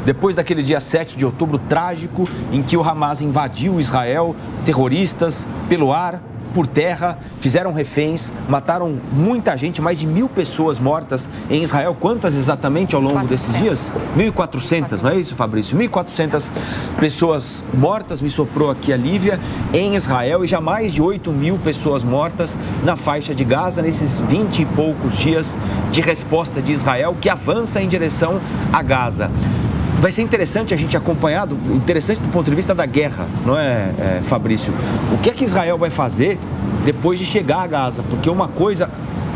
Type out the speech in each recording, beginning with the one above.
depois daquele dia 7 de outubro trágico em que o Hamas invadiu Israel, terroristas, pelo ar, por terra, fizeram reféns, mataram muita gente, mais de 1.000 pessoas mortas em Israel. Quantas exatamente ao longo desses dias? 1.400, não é isso, Fabrício? 1.400 pessoas mortas, me soprou aqui a Lívia, em Israel, e já mais de 8.000 pessoas mortas na faixa de Gaza, nesses 20 e poucos dias de resposta de Israel, que avança em direção a Gaza. Vai ser interessante a gente acompanhar, interessante do ponto de vista da guerra, não é, Fabrício? O que é que Israel vai fazer depois de chegar a Gaza? Porque uma coisa,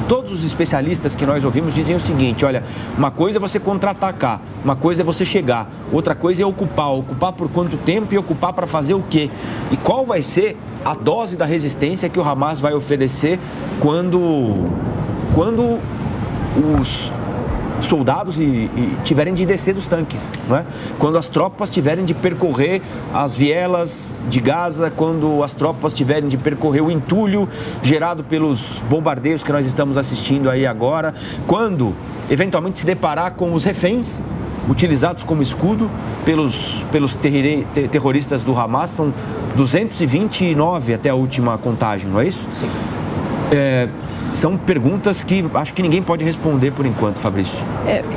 todos os especialistas que nós ouvimos dizem o seguinte, olha, uma coisa é você contra-atacar, uma coisa é você chegar, outra coisa é ocupar por quanto tempo e ocupar para fazer o quê? E qual vai ser a dose da resistência que o Hamas vai oferecer quando os soldados tiverem de descer dos tanques, não é? Quando as tropas tiverem de percorrer as vielas de Gaza, quando as tropas tiverem de percorrer o entulho gerado pelos bombardeios que nós estamos assistindo aí agora, quando eventualmente se deparar com os reféns utilizados como escudo pelos terroristas do Hamas, são 229 até a última contagem, não é isso? Sim. São perguntas que acho que ninguém pode responder por enquanto, Fabrício.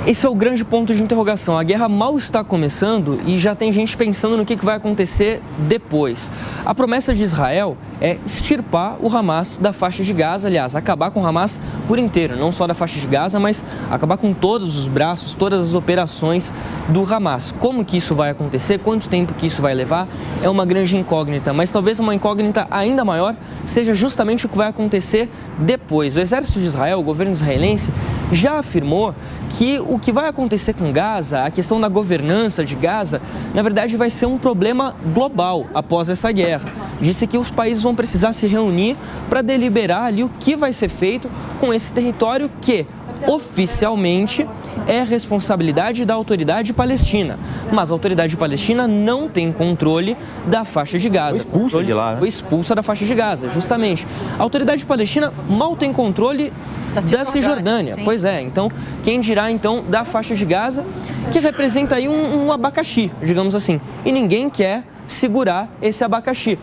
Esse é o grande ponto de interrogação. A guerra mal está começando e já tem gente pensando no que vai acontecer depois. A promessa de Israel é extirpar o Hamas da faixa de Gaza, aliás, acabar com o Hamas por inteiro, não só da faixa de Gaza, mas acabar com todos os braços, todas as operações do Hamas. Como que isso vai acontecer, quanto tempo que isso vai levar, é uma grande incógnita, mas talvez uma incógnita ainda maior seja justamente o que vai acontecer depois. O exército de Israel, o governo israelense, já afirmou que o que vai acontecer com Gaza, a questão da governança de Gaza, na verdade vai ser um problema global após essa guerra. Disse que os países vão precisar se reunir para deliberar ali o que vai ser feito com esse território que, oficialmente, é responsabilidade da autoridade palestina. Mas a autoridade palestina não tem controle da faixa de Gaza. Foi expulsa de lá, né? Foi expulsa da faixa de Gaza, justamente. A autoridade palestina mal tem controle da Cisjordânia. Sim. Pois é, então, quem dirá então da faixa de Gaza, que representa aí um abacaxi, digamos assim. E ninguém quer segurar esse abacaxi.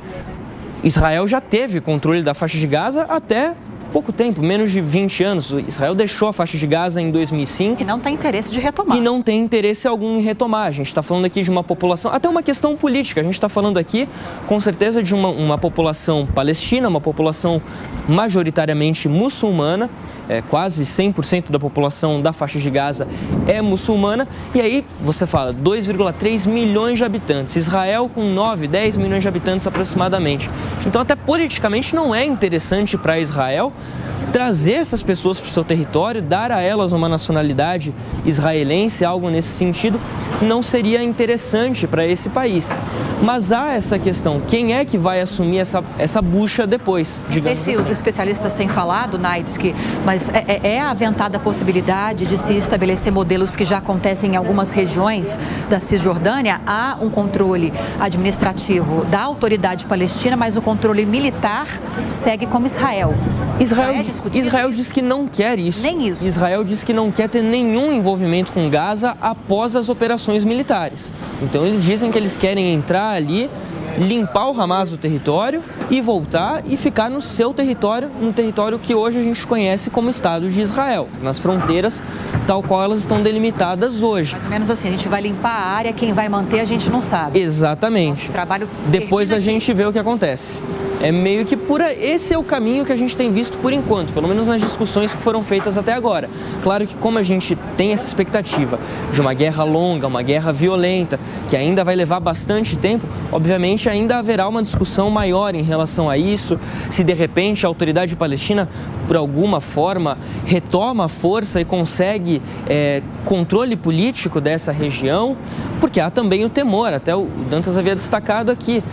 Israel já teve controle da faixa de Gaza até pouco tempo, menos de 20 anos. Israel deixou a faixa de Gaza em 2005. E não tem interesse de retomar. E não tem interesse algum em retomar. A gente está falando aqui de uma população, até uma questão política. A gente está falando aqui, com certeza, de uma população palestina, uma população majoritariamente muçulmana. Quase 100% da população da faixa de Gaza é muçulmana. E aí, você fala, 2,3 milhões de habitantes. Israel com 9, 10 milhões de habitantes aproximadamente. Então, até politicamente, não é interessante para Israel trazer essas pessoas para o seu território, dar a elas uma nacionalidade israelense, algo nesse sentido, não seria interessante para esse país. Mas há essa questão, quem é que vai assumir essa bucha depois? Não sei se os especialistas têm falado, Naidski, mas é aventada a possibilidade de se estabelecer modelos que já acontecem em algumas regiões da Cisjordânia. Há um controle administrativo da autoridade palestina, mas o controle militar segue como Israel. Israel diz que não quer isso. Nem isso. Israel diz que não quer ter nenhum envolvimento com Gaza após as operações militares. Então eles dizem que eles querem entrar ali, limpar o Hamas do território e voltar e ficar no seu território, no território que hoje a gente conhece como Estado de Israel, nas fronteiras tal qual elas estão delimitadas hoje. Mais ou menos assim, a gente vai limpar a área, quem vai manter a gente não sabe. Exatamente. Trabalho Depois a gente vê o que acontece. É meio que esse é o caminho que a gente tem visto por enquanto, pelo menos nas discussões que foram feitas até agora. Claro que como a gente tem essa expectativa de uma guerra longa, uma guerra violenta, que ainda vai levar bastante tempo, obviamente ainda haverá uma discussão maior em relação a isso, se de repente a autoridade palestina, por alguma forma, retoma a força e consegue controle político dessa região, porque há também o temor, até o Dantas havia destacado aqui,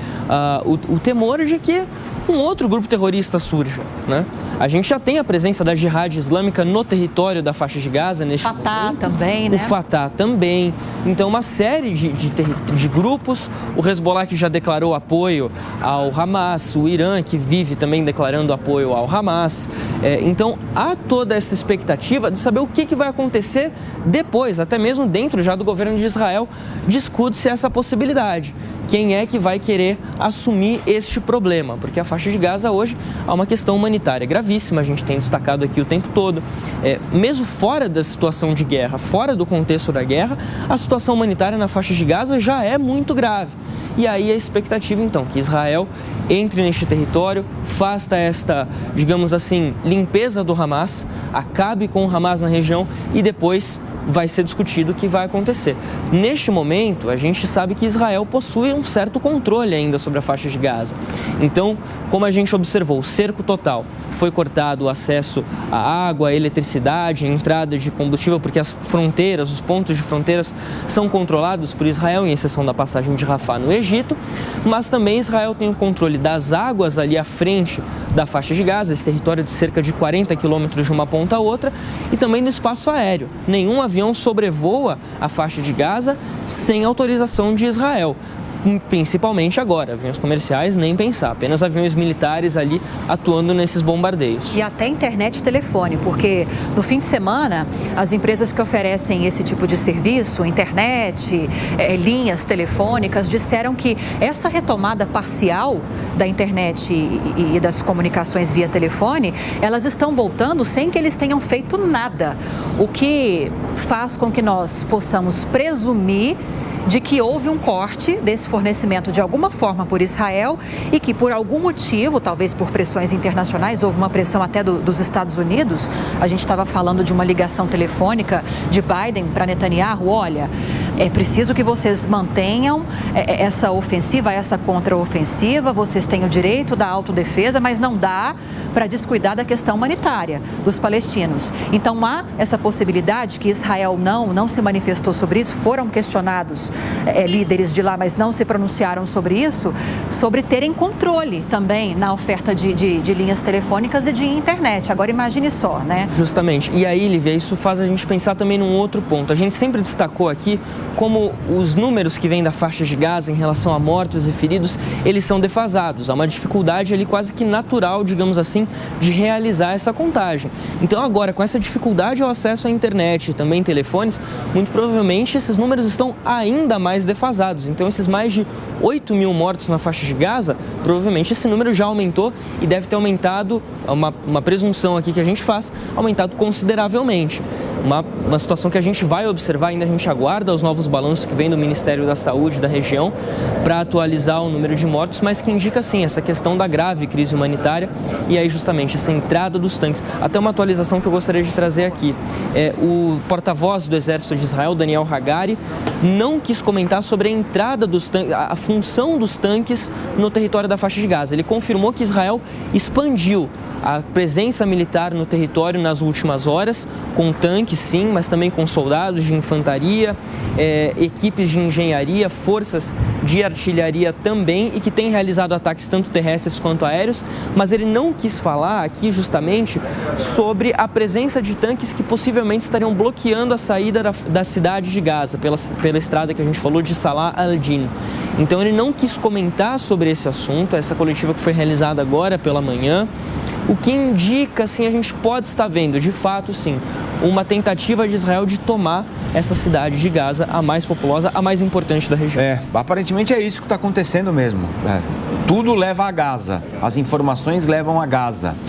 o temor de que um outro grupo terrorista surja, né? A gente já tem a presença da Jihad Islâmica no território da faixa de Gaza neste momento. Fatah também, né? O Fatah também. Então, uma série de grupos. O Hezbollah que já declarou apoio ao Hamas, o Irã que vive também declarando apoio ao Hamas. Então, há toda essa expectativa de saber o que vai acontecer depois, até mesmo dentro já do governo de Israel, discute-se essa possibilidade. Quem é que vai querer assumir este problema? Porque a faixa de Gaza hoje há uma questão humanitária gravíssima, a gente tem destacado aqui o tempo todo. Mesmo fora da situação de guerra, fora do contexto da guerra, a situação humanitária na faixa de Gaza já é muito grave. E aí a expectativa, então, que Israel entre neste território, faça esta, digamos assim, limpeza do Hamas, acabe com o Hamas na região e depois vai ser discutido o que vai acontecer. Neste momento, a gente sabe que Israel possui um certo controle ainda sobre a faixa de Gaza. Então, como a gente observou, o cerco total, foi cortado o acesso à água, à eletricidade, à entrada de combustível, porque as fronteiras, os pontos de fronteiras são controlados por Israel, em exceção da passagem de Rafah no Egito, mas também Israel tem o controle das águas ali à frente da faixa de Gaza, esse território de cerca de 40 quilômetros de uma ponta a outra, e também no espaço aéreo. Nenhum avião sobrevoa a faixa de Gaza sem autorização de Israel. Principalmente agora, aviões comerciais, nem pensar, apenas aviões militares ali atuando nesses bombardeios. E até internet e telefone, porque no fim de semana, as empresas que oferecem esse tipo de serviço, internet, linhas telefônicas, disseram que essa retomada parcial da internet e das comunicações via telefone, elas estão voltando sem que eles tenham feito nada, o que faz com que nós possamos presumir de que houve um corte desse fornecimento de alguma forma por Israel e que por algum motivo, talvez por pressões internacionais, houve uma pressão até dos Estados Unidos. A gente estava falando de uma ligação telefônica de Biden para Netanyahu. Olha, é preciso que vocês mantenham essa ofensiva, essa contraofensiva, vocês têm o direito da autodefesa, mas não dá para descuidar da questão humanitária dos palestinos. Então há essa possibilidade que Israel não se manifestou sobre isso, foram questionados líderes de lá, mas não se pronunciaram sobre isso, sobre terem controle também na oferta de linhas telefônicas e de internet. Agora imagine só, né? Justamente. E aí, Lívia, isso faz a gente pensar também num outro ponto. A gente sempre destacou aqui como os números que vêm da faixa de Gaza em relação a mortos e feridos, eles são defasados. Há uma dificuldade ali quase que natural, digamos assim, de realizar essa contagem. Então agora, com essa dificuldade ao acesso à internet e também telefones, muito provavelmente esses números estão ainda mais defasados. Então esses mais de 8 mil mortos na faixa de Gaza, provavelmente esse número já aumentou e deve ter aumentado, uma presunção aqui que a gente faz, aumentado consideravelmente. Uma situação que a gente vai observar ainda, a gente aguarda os novos balanços que vêm do Ministério da Saúde da região para atualizar o número de mortos, mas que indica sim essa questão da grave crise humanitária e aí justamente essa entrada dos tanques. Até uma atualização que eu gostaria de trazer aqui. O porta-voz do Exército de Israel, Daniel Hagari, não quis comentar sobre a entrada dos tanques, a função dos tanques no território da faixa de Gaza. Ele confirmou que Israel expandiu a presença militar no território nas últimas horas, com tanques sim, mas também com soldados de infantaria, equipes de engenharia, forças de artilharia também, e que tem realizado ataques tanto terrestres quanto aéreos, mas ele não quis falar aqui justamente sobre a presença de tanques que possivelmente estariam bloqueando a saída da cidade de Gaza, pela estrada que a gente falou de Salah al-Din. Então ele não quis comentar sobre esse assunto, essa coletiva que foi realizada agora pela manhã, o que indica, assim, a gente pode estar vendo, de fato, sim, uma tentativa de Israel de tomar essa cidade de Gaza, a mais populosa, a mais importante da região. Aparentemente é isso que está acontecendo mesmo. Tudo leva a Gaza, as informações levam a Gaza.